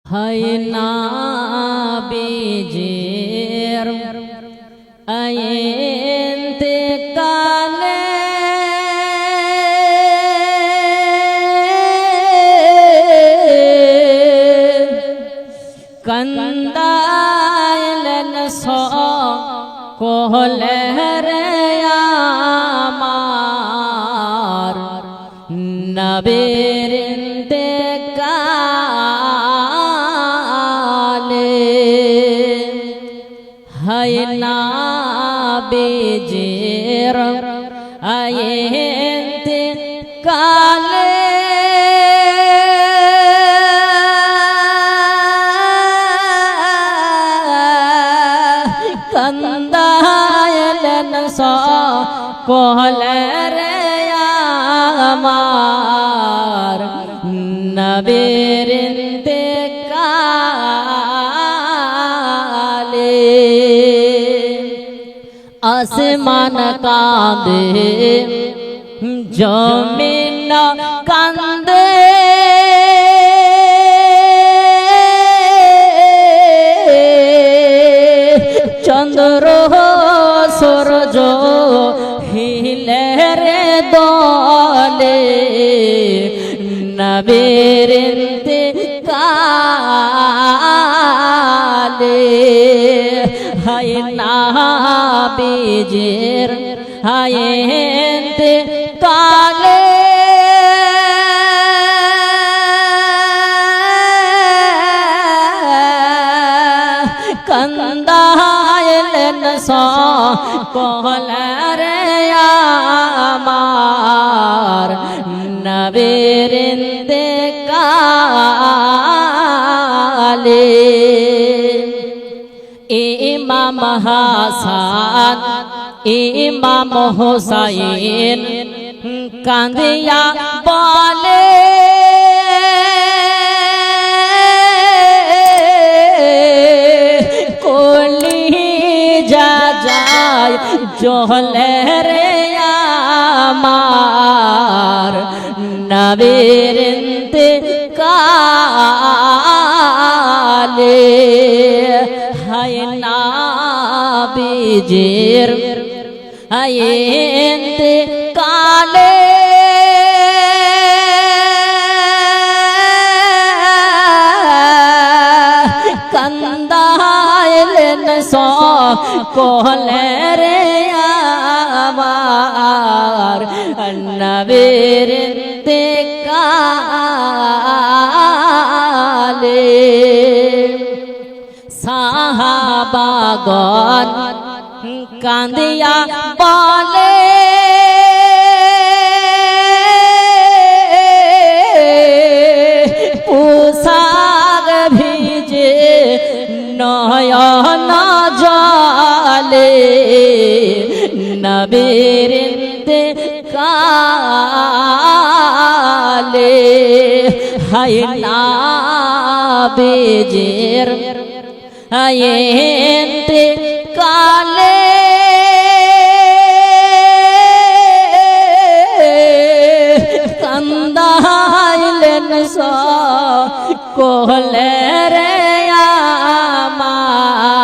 হায় না বেজের আয়েন্তে কালে কন্দাইলেন সকলে রে আমার নবীর ইন্তেকালে হায় না বেজের ইন্তেকালে কন্দাইলেন সকলে রে আমার নবীর ইন্তেকালে আসমান কাঁদে জমিন কাঁদে চন্দ্র সূর্য হিলে রে দলে নবীর ইন্তেকালে হায় না বেজের হায় ইন্তেকালে কন্দাইলেন সকলে রে আমার নবীর ইন্তেকালে ইমাম হাসান ইমাম হুসাইন কাঁদিয়া বলে জহলে রে আমার নবীর ইন্তেকালে হায় না বেজের হায় ইন্তেকালে কন্দাইলেন সকলে রে আমার নবীর ইন্তেকালে সাহাবাগণ কাঁদিয়া বলে পোশাক ভিজে নয়ন জলে নবীর ইন্তেকালে হায় না বেজের হায় ইন্তেকালে কন্দাইলেন সকলে রে আমার